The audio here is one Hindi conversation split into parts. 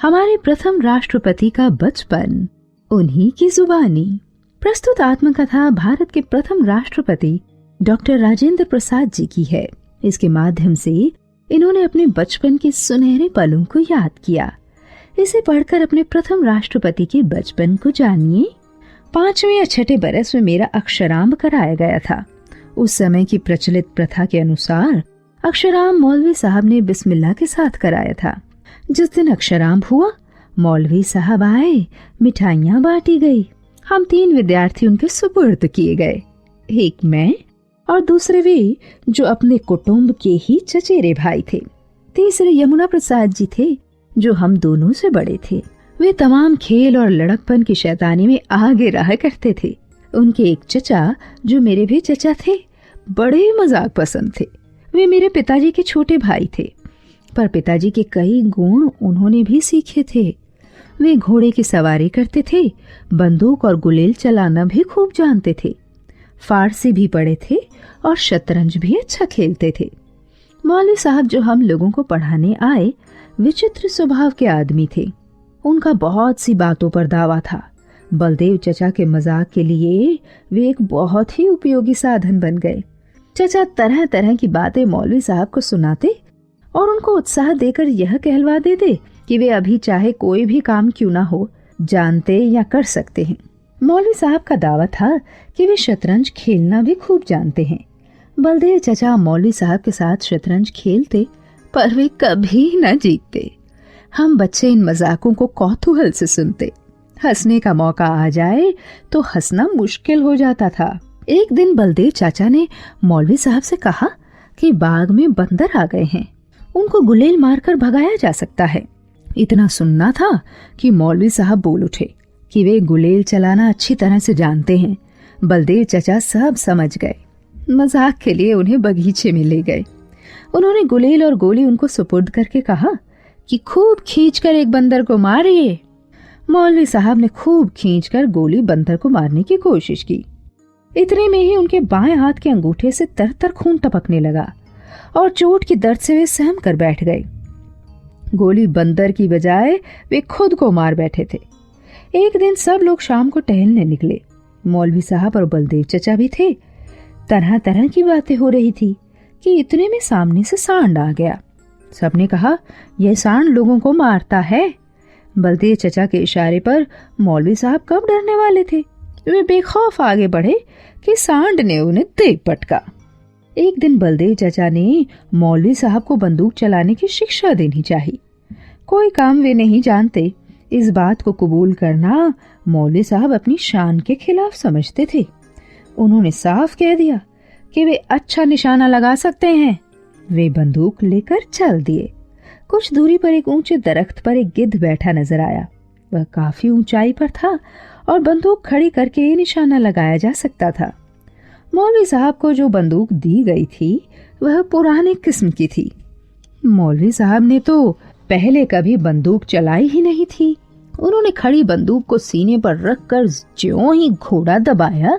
हमारे प्रथम राष्ट्रपति का बचपन, उन्हीं की जुबानी। प्रस्तुत आत्मकथा भारत के प्रथम राष्ट्रपति डॉक्टर राजेंद्र प्रसाद जी की है। इसके माध्यम से इन्होंने अपने बचपन के सुनहरे पलों को याद किया। इसे पढ़कर अपने प्रथम राष्ट्रपति के बचपन को जानिए। 5वें या 6ठे बरस में मेरा अक्षरांभ कराया गया था। उस समय की प्रचलित प्रथा के अनुसार अक्षरांभ मौलवी साहब ने बिस्मिल्लाह के साथ कराया था। जिस दिन अक्षरांभ हुआ, मौलवी साहब आए, मिठाइयाँ बांटी गई। हम 3 विद्यार्थी उनके सुपुर्द किए गए। एक मैं और दूसरे वे जो अपने कुटुंब के ही चचेरे भाई थे। तीसरे यमुना प्रसाद जी थे जो हम दोनों से बड़े थे। वे तमाम खेल और लड़कपन की शैतानी में आगे रहा करते थे। उनके एक चचा जो मेरे भी चचा थे, बड़े मजाक पसंद थे। वे मेरे पिताजी के छोटे भाई थे, पर पिताजी के कई गुण उन्होंने भी सीखे थे। वे घोड़े की सवारी करते थे, बंदूक और गुलेल चलाना भी खूब जानते थे, फारसी भी पढ़े थे और शतरंज भी अच्छा खेलते थे। मौलवी साहब जो हम लोगों को पढ़ाने आए, विचित्र स्वभाव के आदमी थे। उनका बहुत सी बातों पर दावा था। बलदेव चचा के मजाक के लिए वे एक बहुत ही उपयोगी साधन बन गए। चचा तरह तरह की बातें मौलवी साहब को सुनाते और उनको उत्साह देकर यह कहलवा देते कि वे अभी चाहे कोई भी काम क्यों ना हो, जानते या कर सकते हैं। मौलवी साहब का दावा था कि वे शतरंज खेलना भी खूब जानते हैं। बलदेव चचा मौलवी साहब के साथ शतरंज खेलते, पर वे कभी न जीतते। हम बच्चे इन मजाकों को कौतूहल से सुनते। हंसने का मौका आ जाए तो हंसना मुश्किल हो जाता था। एक दिन बलदेव चाचा ने मौलवी साहब से कहा कि बाग में बंदर आ गए हैं, उनको गुलेल मारकर भगाया जा सकता है। इतना सुनना था कि मौलवी साहब बोल उठे कि वे गुलेल चलाना अच्छी तरह से जानते हैं। बलदेव चचा सब समझ गए। मजाक के लिए उन्हें बगीचे में ले गए। उन्होंने गुलेल और गोली उनको सुपुर्द करके कहा कि खूब खींचकर एक बंदर को मारिए। मौलवी साहब ने खूब खींचकर गोली बंदर को मारने की कोशिश की। इतने में ही उनके बाएं हाथ के अंगूठे से तर-तर खून टपकने लगा और चोट की दर्द से वे सहम कर बैठ गए। गोली बंदर की बजाय वे खुद को मार बैठे थे। एक दिन सब लोग शाम को टहलने निकले। मौलवी साहब और बलदेव चचा भी थे। तरह तरह की बातें हो रही थी कि इतने में सामने से सांड आ गया। सबने कहा, यह सांड लोगों को मारता है। बलदेव चचा के इशारे पर मौलवी साहब कब डरने वाले थे। वे बेखौफ आगे बढ़े कि सांड ने उन्हें दे पटका। एक दिन बलदेव चचा ने मौलवी साहब को बंदूक चलाने की शिक्षा देनी चाहिए। कोई काम वे नहीं जानते, इस बात को कबूल करना मौलवी साहब अपनी शान के खिलाफ समझते थे। उन्होंने साफ कह दिया कि वे अच्छा निशाना लगा सकते हैं। वे बंदूक लेकर चल दिए। कुछ दूरी पर एक ऊंचे दरख्त पर एक गिद्ध बैठा नजर आया। वह काफी ऊंचाई पर था और बंदूक खड़ी करके निशाना लगाया जा सकता था। मौलवी साहब को जो बंदूक दी गई थी वह पुराने किस्म की थी। मौलवी साहब ने तो पहले कभी बंदूक चलाई ही नहीं थी। उन्होंने खड़ी बंदूक को सीने पर रखकर ज्यों ही घोड़ा दबाया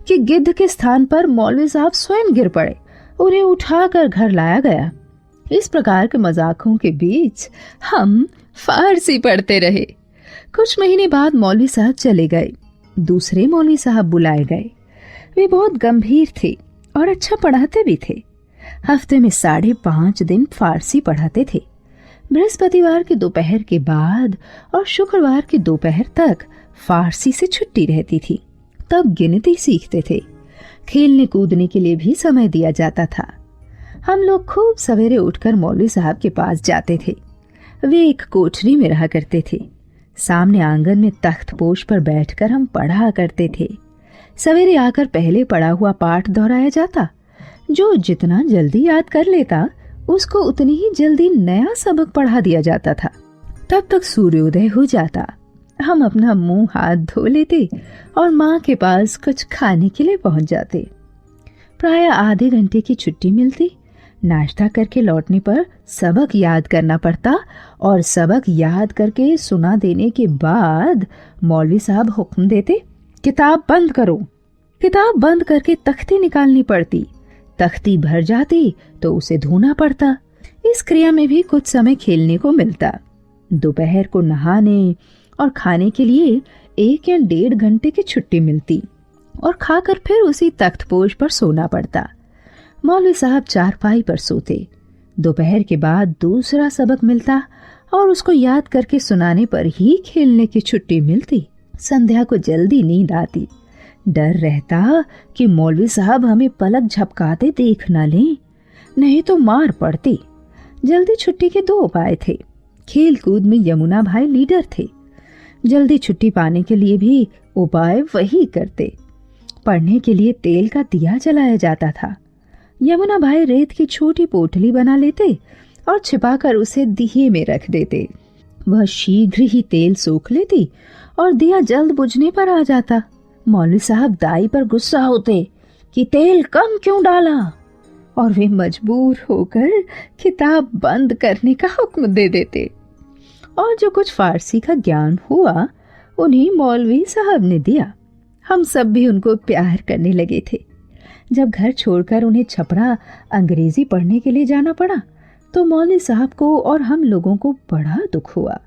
कि गिद्ध के स्थान पर मौलवी साहब स्वयं गिर पड़े। उन्हें उठाकर घर लाया गया। इस प्रकार के मजाकों के बीच हम फारसी पढ़ते रहे। कुछ महीने बाद मौलवी साहब चले गए। दूसरे मौलवी साहब बुलाए गए। वे बहुत गंभीर थे और अच्छा पढ़ाते भी थे। हफ्ते में 5.5 दिन फारसी पढ़ाते थे। बृहस्पतिवार के दोपहर के बाद और शुक्रवार के दोपहर तक फारसी से छुट्टी रहती थी। तब गिनती सीखते थे। खेलने कूदने के लिए भी समय दिया जाता था। हम लोग खूब सवेरे उठकर मौलवी साहब के पास जाते थे। वे एक कोठरी में रहा करते थे। सामने आंगन में तख्तपोश पर बैठकर हम पढ़ा करते थे। सवेरे आकर पहले पढ़ा हुआ पाठ दोहराया जाता। जो जितना जल्दी याद कर लेता उसको उतनी ही जल्दी नया सबक पढ़ा दिया जाता था। तब तक सूर्योदय हो जाता। हम अपना मुंह हाथ धो लेते और माँ के पास कुछ खाने के लिए पहुंच जाते। प्राय आधे घंटे की छुट्टी मिलती। नाश्ता करके लौटने पर सबक याद करना पड़ता और सबक याद करके सुना देने के बाद मौलवी साहब हुक्म देते, किताब बंद करो। किताब बंद करके तख्ती निकालनी पड़ती। तख्ती भर जाती तो उसे धोना पड़ता। इस क्रिया में भी कुछ समय खेलने को मिलता। दोपहर को नहाने और खाने के लिए 1 या 1.5 घंटे की छुट्टी मिलती और खाकर फिर उसी तख्तपोश पर सोना पड़ता। मौलवी साहब चारपाई पर सोते। दोपहर के बाद दूसरा सबक मिलता और उसको याद करके सुनाने पर ही खेलने की छुट्टी मिलती। संध्या को जल्दी नींद आती। डर रहता कि मौलवी साहब हमें पलक झपकाते देख न लें, नहीं तो मार पड़ती। जल्दी छुट्टी के 2 उपाय थे। खेल कूद में यमुना भाई लीडर थे। जल्दी छुट्टी पाने के लिए भी उपाय वही करते। पढ़ने के लिए तेल का दिया जलाया जाता था। यमुना भाई रेत की छोटी पोटली बना लेते और छिपाकर उसे दिए में रख देते। वह शीघ्र ही तेल सोख लेती और दिया जल्द बुझने पर आ जाता। मौलवी साहब दाई पर गुस्सा होते कि तेल कम क्यों डाला, और वे मजबूर होकर किताब बंद करने का हुक्म दे देते। और जो कुछ फारसी का ज्ञान हुआ उन्हें मौलवी साहब ने दिया। हम सब भी उनको प्यार करने लगे थे। जब घर छोड़कर उन्हें छपरा अंग्रेजी पढ़ने के लिए जाना पड़ा तो मौलवी साहब को और हम लोगों को बड़ा दुख हुआ।